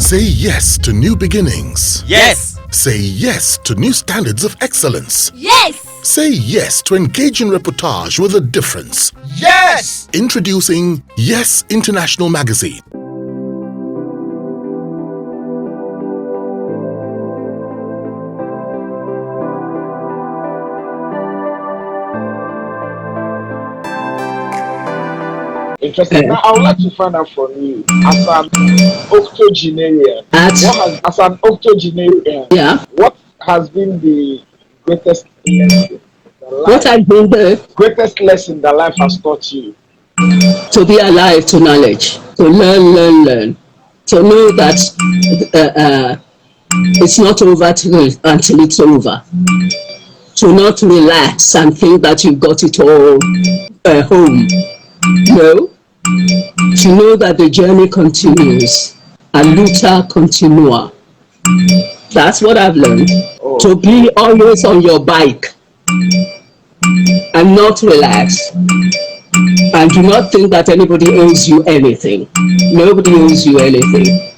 Say yes to new beginnings. Yes. Say yes to new standards of excellence. Yes. Say yes to engaging reportage with a difference. Yes. Introducing Yes International Magazine. Interesting. Now, I would like to find out from you, as an octogenarian, what has been the greatest lesson? What has been the greatest lesson that life has taught you? To be alive to knowledge, to learn, to know that it's not over until it's over. To not relax and think that you got it all home. No. To know that the journey continues, a luta continua. That's what I've learned. Oh. To be always on your bike and not relax. And do not think that anybody owes you anything. Nobody owes you anything.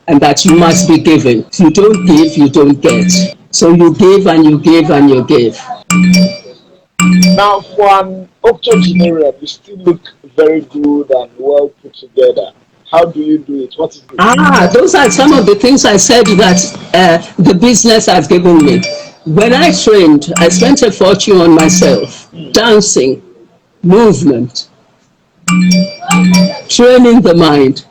And that you must be given. If you don't give, you don't get. So you give and you give and you give. Now, for an octogenarian, you still look very good and well put together. How do you do it? What is it? Those are some of the things I said that the business has given me. When I trained, I spent a fortune on myself. Dancing, movement, training the mind.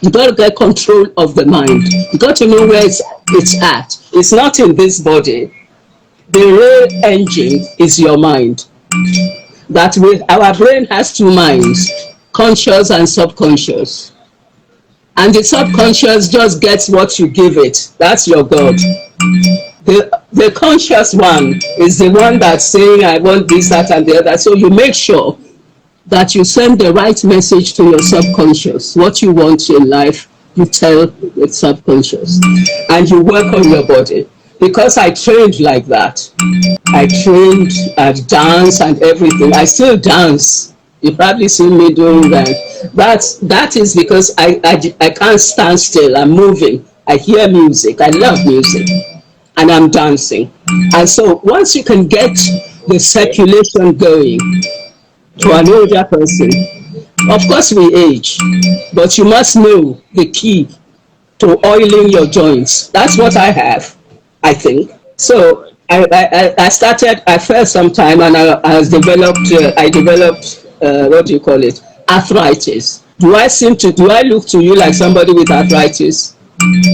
You got to get control of the mind. You got to know where it's at. It's not in this body. The real engine is your mind. That our brain has two minds, conscious and subconscious. And the subconscious just gets what you give it. That's your God. The conscious one is the one that's saying, I want this, that, and the other. So you make sure that you send the right message to your subconscious. What you want in life, you tell the subconscious. And you work on your body. Because I trained like that. I trained, I've danced and everything. I still dance. You probably see me doing that. That is because I can't stand still. I'm moving. I hear music. I love music. And I'm dancing. And so once you can get the circulation going to an older person, of course we age, but you must know the key to oiling your joints. That's what I have, I think. So I started, I fell sometime and I developed, what do you call it? Arthritis. Do I look to you like somebody with arthritis?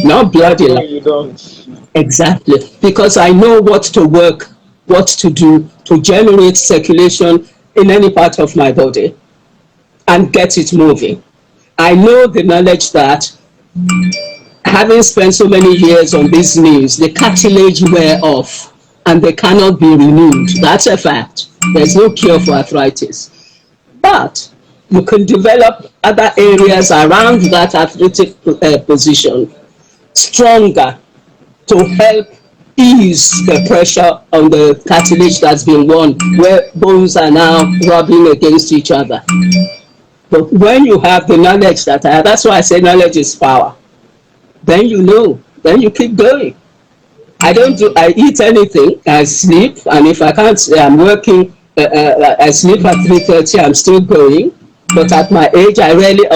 Not bloody. No, you don't. Exactly. Because I know what to work, what to do to generate circulation in any part of my body and get it moving. I know the knowledge that having spent so many years on these knees, the cartilage wear off and they cannot be renewed. That's a fact. There's no cure for arthritis. But you can develop other areas around that arthritic position stronger to help ease the pressure on the cartilage that's been worn, where bones are now rubbing against each other. But when you have the knowledge that I have, that's why I say knowledge is power. Then you know, then you keep going. I eat anything, I sleep, and if I can't, I'm working, I sleep at 3:30, I'm still going. But at my age, I really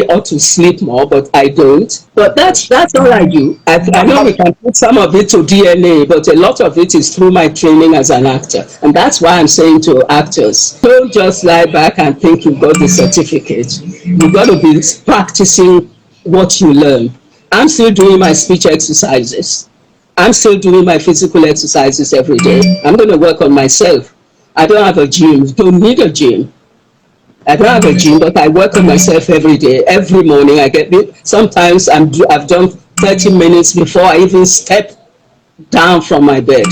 ought to sleep more, but I don't. But that's all I do. I know we can put some of it to DNA, but a lot of it is through my training as an actor. And that's why I'm saying to actors, don't just lie back and think you've got the certificate. You've got to be practicing what you learn. I'm still doing my speech exercises. I'm still doing my physical exercises every day. I'm going to work on myself. I don't have a gym. Don't need a gym. I don't have a gym, but I work on myself every day. Every morning I get it. Sometimes I've done 30 minutes before I even step down from my bed.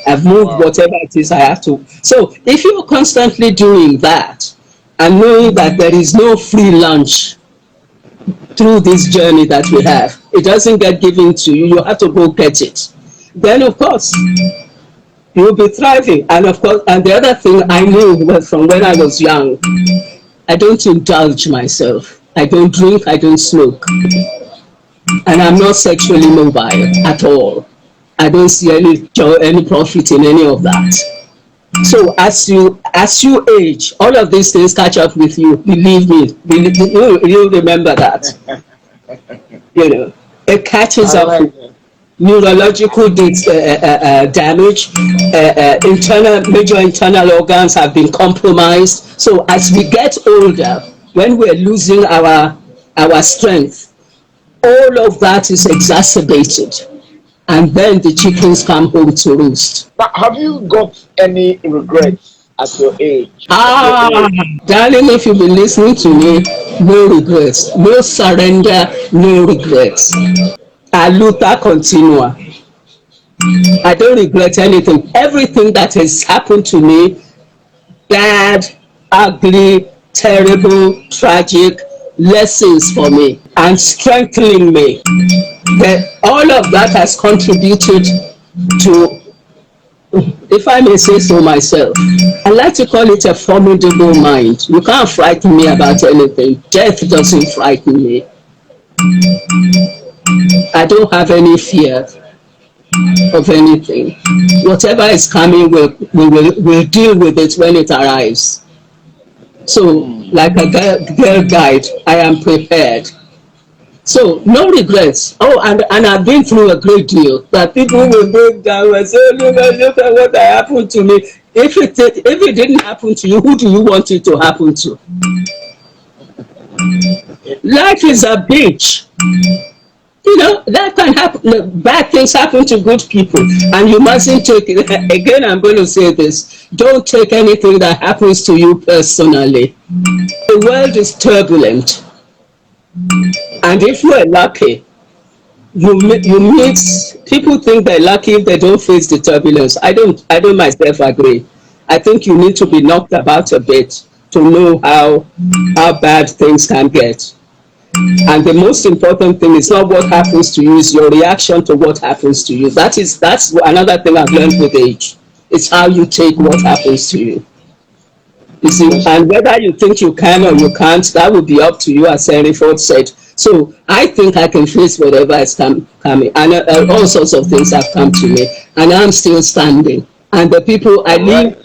I've moved whatever it is I have to. So if you're constantly doing that and knowing that there is no free lunch through this journey that we have, it doesn't get given to you. You have to go get it. Then of course, you'll be thriving. And of course, and the other thing I knew was from when I was young, I don't indulge myself. I don't drink, I don't smoke. And I'm not sexually mobile at all. I don't see any profit in any of that. So as you age, all of these things catch up with you. Believe me, you remember that. It catches up with neurological damage. Major internal organs have been compromised. So as we get older, when we're losing our strength, all of that is exacerbated. And then the chickens come home to roost. Now, have you got any regrets at your age? Darling, if you've been listening to me, no regrets, no surrender, no regrets. A luta continua. I don't regret anything. Everything that has happened to me, bad, ugly, terrible, tragic, lessons for me and strengthening me. All of that has contributed to, if I may say so myself, I like to call it a formidable mind. You can't frighten me about anything. Death doesn't frighten me. I don't have any fear of anything. Whatever is coming, we'll deal with it when it arrives. So, like a girl guide, I am prepared. So, no regrets. Oh, and I've been through a great deal. That people will break down and say, look at what happened to me. If it didn't happen to you, who do you want it to happen to? Life is a bitch. That can happen. Bad things happen to good people. And you mustn't take it. Again, I'm going to say this. Don't take anything that happens to you personally. The world is turbulent. And if you are lucky, you meet people think they're lucky if they don't face the turbulence. I don't myself agree. I think you need to be knocked about a bit to know how bad things can get. And the most important thing is not what happens to you, is your reaction to what happens to you. That's another thing I've learned with age. It's how you take what happens to you. You see, and whether you think you can or you can't, that will be up to you, as Henry Ford said. So I think I can face whatever is coming, and all sorts of things have come to me, and I'm still standing. And the people I live